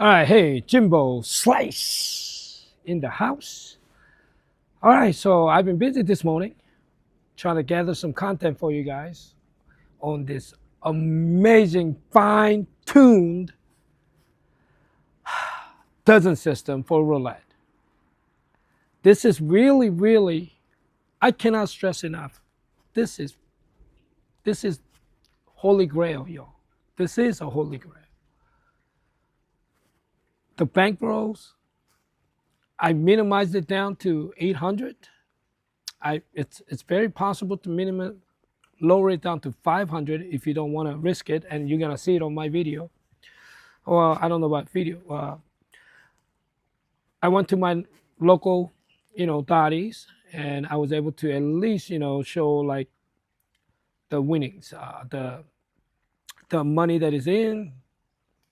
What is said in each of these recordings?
All right, hey, Jimbo Slice in the house. All right, so I've been busy this morning trying to gather some content for you guys on this amazing, fine tuned dozen system for roulette. This is really, really, I cannot stress enough. This is this is holy grail, y'all. This is a holy grail. The bankrolls, I minimized it down to 800. It's very possible to lower it down to 500 if you don't want to risk it, and you're gonna see it on my video. Well, I don't know about video. I went to my local, daddies, and I was able to at least, show like the winnings, the money that is in,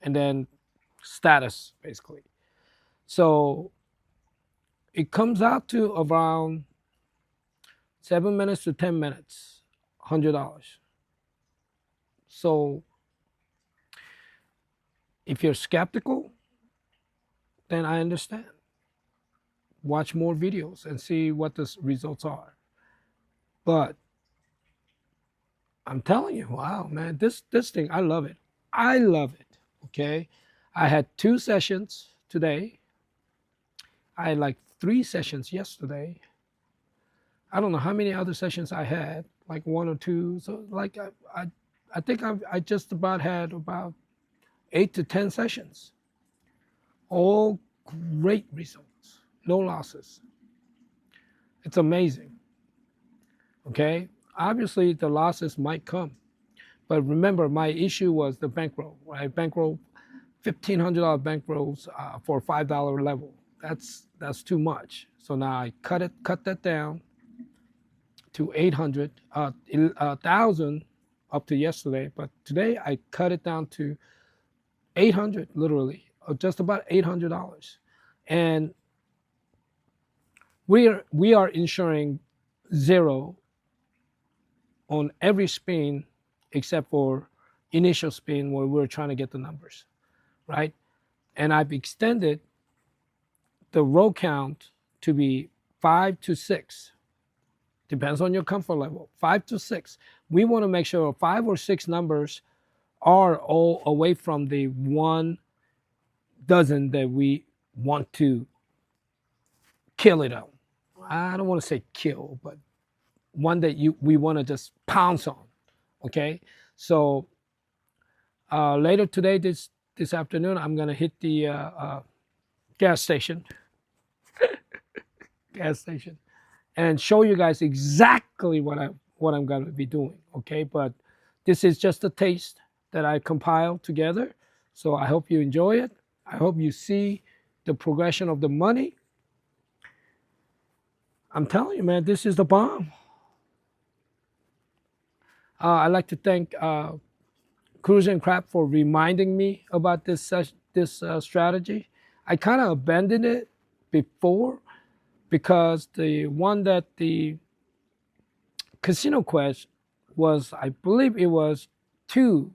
and then status basically. So it comes out to around 7 minutes to 10 minutes, $100. So if you're skeptical, then I understand. Watch more videos and see what the results are. But I'm telling you, wow, man, this thing, I love it. I love it. Okay. I had 2 sessions today. I had like 3 sessions yesterday. I don't know how many other sessions I had, like 1 or 2. So like I think I just about had about 8 to 10 sessions. All great results, no losses. It's amazing. Okay, obviously the losses might come, but remember my issue was the bankroll. Right, bankroll, $1,500 bankrolls for $5 level. That's too much. So now I cut that down to 800, 1,000 up to yesterday, but today I cut it down to 800, literally, just about $800, and we are insuring 0 on every spin except for initial spin where we're trying to get the numbers, right? And I've extended the row count to be 5 to 6. Depends on your comfort level. 5 to 6. We want to make sure 5 or 6 numbers are all away from the 1 dozen that we want to kill it on. I don't want to say kill, but one that we want to just pounce on. Okay, so later today, this afternoon, I'm gonna hit the gas station, and show you guys exactly what I'm gonna be doing. Okay, but this is just a taste that I compiled together. So I hope you enjoy it. I hope you see the progression of the money. I'm telling you, man, this is the bomb. I'd like to thank Cruise and Crap for reminding me about this strategy. I kind of abandoned it before because the one that the Casino Quest was, I believe it was two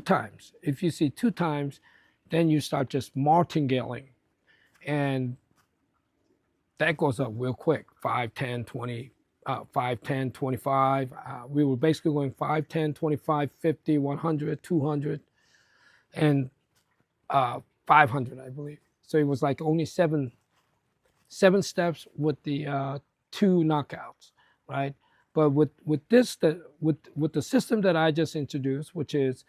times. If you see 2 times, then you start just martingale, and that goes up real quick. 5, 10, 20, 5, 10, 25. We were basically going 5, 10, 25, 50, 100, 200, and 500, I believe. So it was like only seven steps with the 2 knockouts, right? But with the system that I just introduced, which is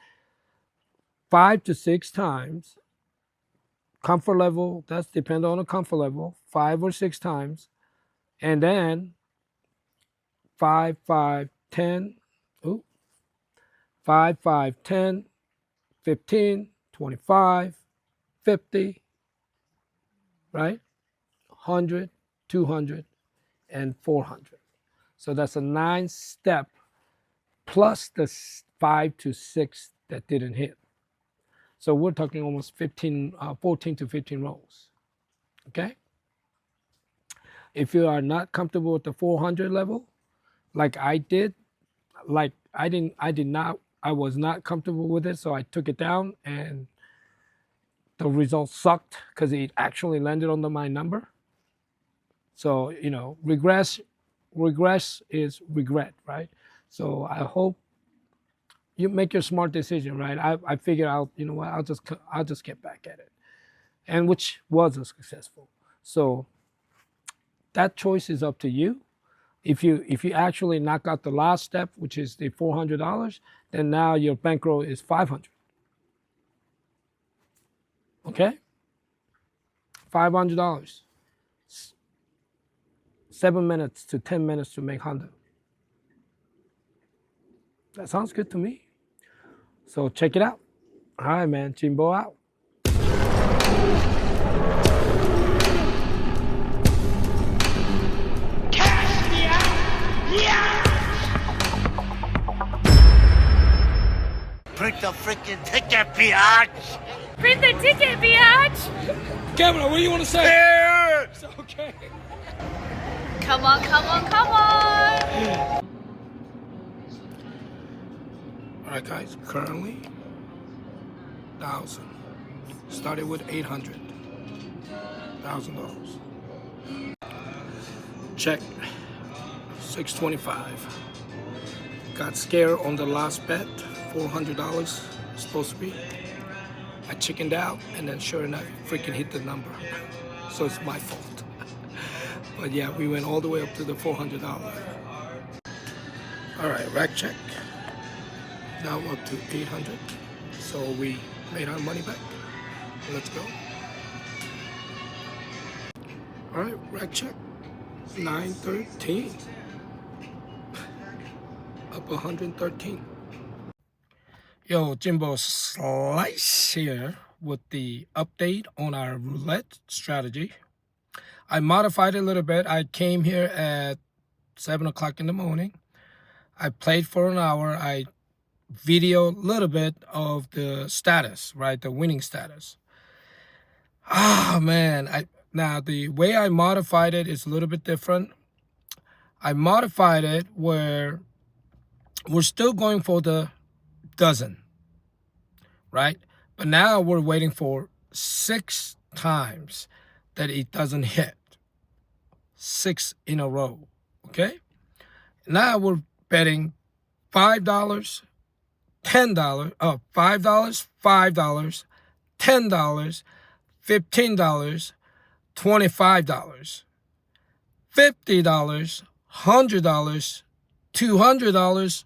5 to 6 times, comfort level, that's depend on the comfort level, 5 or 6 times, and then 5, 5, 10, 5, 5, 10, 15, 25, 50, right? 100, 200, and 400. So that's a 9-step plus the 5 to 6 that didn't hit. So we're talking almost 14 to 15 rolls. Okay. If you are not comfortable with the 400 level, like I did, I was not comfortable with it, so I took it down, and the results sucked because it actually landed under my number. So, you know, regress is regret, right? So I hope you make your smart decision, right? I figured out, you know what, I'll just get back at it, and which was a successful. So that choice is up to you. If you actually knock out the last step, which is the $400, then now your bankroll is 500. Okay, $500. 7 minutes to 10 minutes to make 100. That sounds good to me. So check it out. All right, man. Jimbo out. Cash me out! Yeah! Print the freaking ticket, biatch! Print the ticket, biatch! Kevin, what do you want to say? Yeah! It's okay. Come on, come on, come on! All right, guys. Currently, 1,000. Started with $800. $1,000. Check. 625. Got scared on the last bet. $400 supposed to be. I chickened out, and then sure enough, freaking hit the number. So it's my fault. But yeah, we went all the way up to the $400. All right, rack check. Now up to 800. So we made our money back. Let's go. All right, rack check. 913. Up 113. Yo, Jimbo Slice here with the update on our roulette strategy. I modified it a little bit. I came here at 7 o'clock in the morning. I played for an hour. I videoed a little bit of the status, right? The winning status. Ah, man. Now, the way I modified it is a little bit different. I modified it where we're still going for the dozen, right? But now we're waiting for 6 times that it doesn't hit. 6 in a row, okay? Now we're betting $5, $10, $5, $5, $10, $15, $25, $50, $100, $200,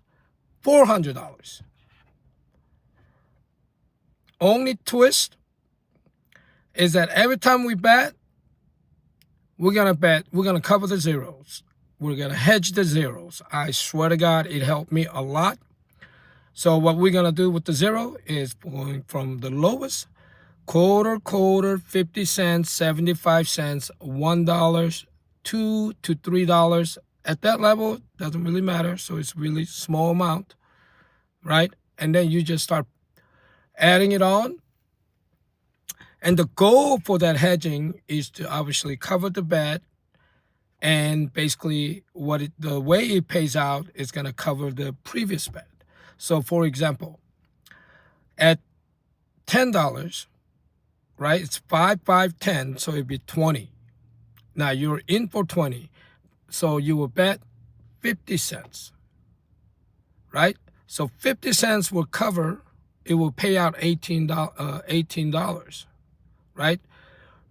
$400. Only twist is that every time we bet, we're gonna cover the zeros. We're gonna hedge the zeros. I swear to God, it helped me a lot. So what we're gonna do with the zero is going from the lowest, quarter, 50 cents, 75 cents, $1, $2 to $3. At that level, doesn't really matter. So it's really small amount, right? And then you just start adding it on. And the goal for that hedging is to obviously cover the bet, and basically the way it pays out is going to cover the previous bet. So for example, at $10, right, it's 5, 5, 10, so it'd be 20. Now you're in for 20, so you will bet 50 cents, right? So 50 cents will cover, it will pay out $18, right?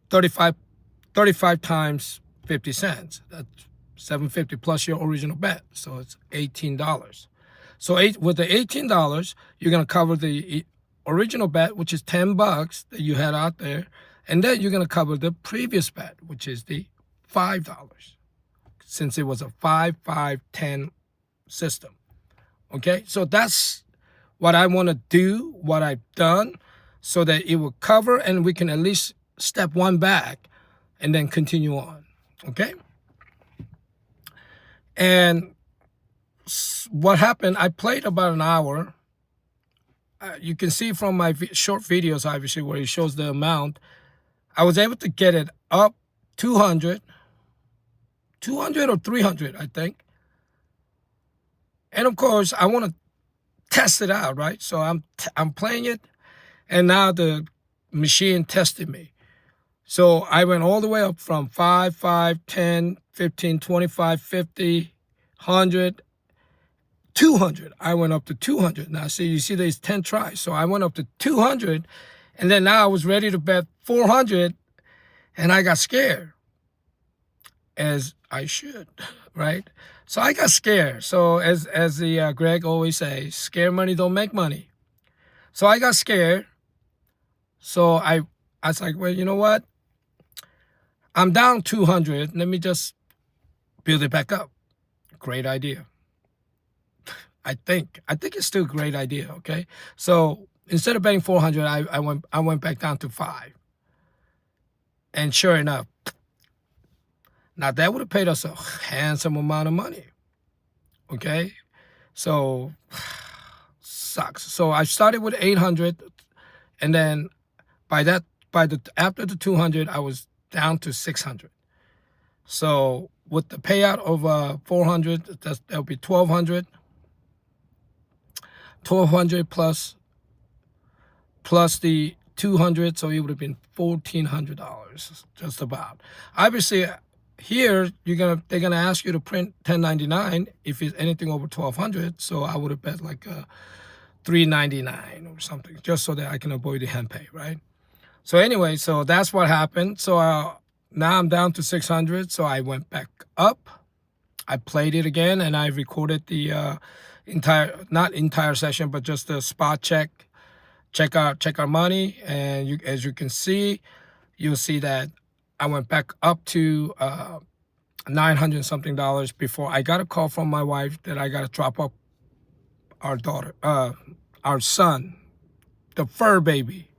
35 times 50 cents. That's $7.50 plus your original bet. So it's $18. So with the $18, you're going to cover the original bet, which is $10 that you had out there. And then you're going to cover the previous bet, which is the $5, since it was a 5, 5, 10 system. Okay, so that's what I want to do, what I've done, so that it will cover and we can at least step one back and then continue on, okay? And what happened, I played about an hour. You can see from my short videos, obviously, where it shows the amount. I was able to get it up 200 or 300, I think. And of course, I want to test it out, right? So I'm playing it, and now machine tested me. So I went all the way up from 5, 5, 10, 15, 25, 50, 100, 200. I went up to 200. Now, see, you see there's 10 tries. So I went up to 200, and then now I was ready to bet 400, and I got scared, as I should, right? So I got scared. So as the Greg always says, scare money don't make money. So I got scared. So I was like, well, you know what? I'm down 200. Let me just build it back up. Great idea. I think it's still a great idea. Okay. So instead of betting 400, I went back down to 5. And sure enough, now that would have paid us a handsome amount of money. Okay. So sucks. So I started with 800, and then after the 200, I was down to 600. So with the payout of 400, that'll be 1,200. 1,200 plus the 200, so it would have been $1,400, just about. Obviously, here they're gonna ask you to print 1099 if it's anything over 1,200. So I would have bet like $399 or something, just so that I can avoid the hand pay, right? So anyway, so that's what happened. So now I'm down to 600. So I went back up. I played it again, and I recorded the not entire session, but just the spot check our money. And as you can see, you'll see that I went back up to $900 something before I got a call from my wife that I got to drop up our son, the fur baby,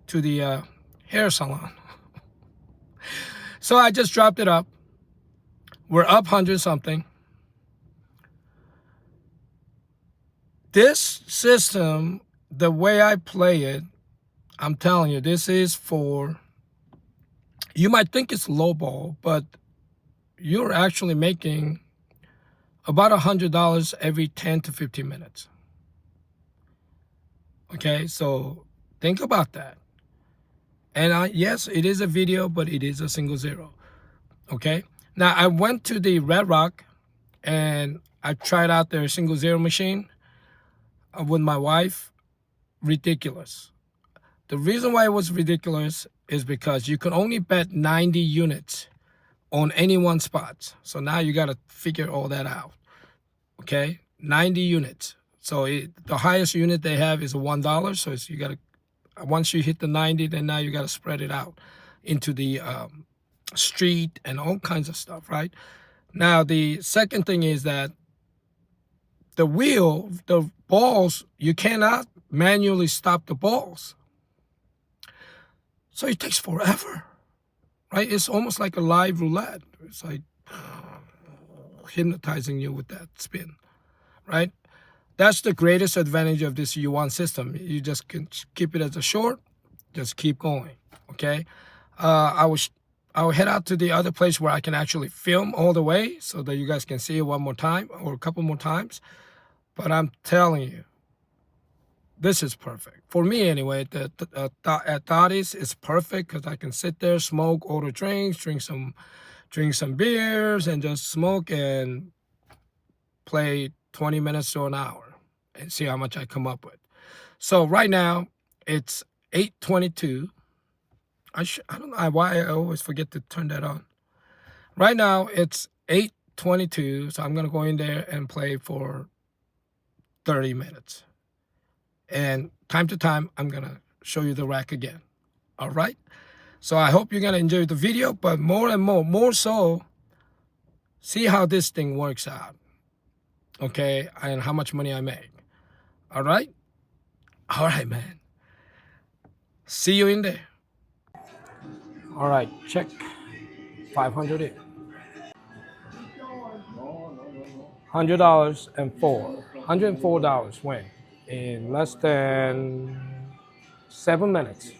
to the hair salon. So I just dropped it up. We're up 100 something. This system, the way I play it, I'm telling you, this is for, you might think it's low ball, but you're actually making about $100 every 10 to 15 minutes. Okay, so think about that. And yes, it is a video, but it is a single zero. Okay, now I went to the Red Rock and I tried out their single zero machine with my wife. Ridiculous. The reason why it was ridiculous is because you can only bet 90 units on any one spot. So now you got to figure all that out. Okay, 90 units. So the highest unit they have is $1. So you got to, once you hit the 90, then now you got to spread it out into the street and all kinds of stuff, right? Now, the second thing is that the wheel, the balls, you cannot manually stop the balls. So it takes forever, right? It's almost like a live roulette. It's like hypnotizing you with that spin, right? That's the greatest advantage of this U1 system. You just can keep it as a short, just keep going, okay? I will head out to the other place where I can actually film all the way so that you guys can see it one more time or a couple more times. But I'm telling you, this is perfect. For me anyway, at Dottie's, it's perfect because I can sit there, smoke, order drinks, drink some beers, and just smoke and play 20 minutes to an hour and see how much I come up with. So right now, it's 8:22. I don't know why I always forget to turn that on. Right now, it's 8:22, so I'm going to go in there and play for 30 minutes. And time to time, I'm going to show you the rack again. All right? So I hope you're going to enjoy the video, but more so, see how this thing works out. Okay? And how much money I make. All right? All right, man. See you in there. All right, check. 500 in. $100 and $104 win in less than 7 minutes.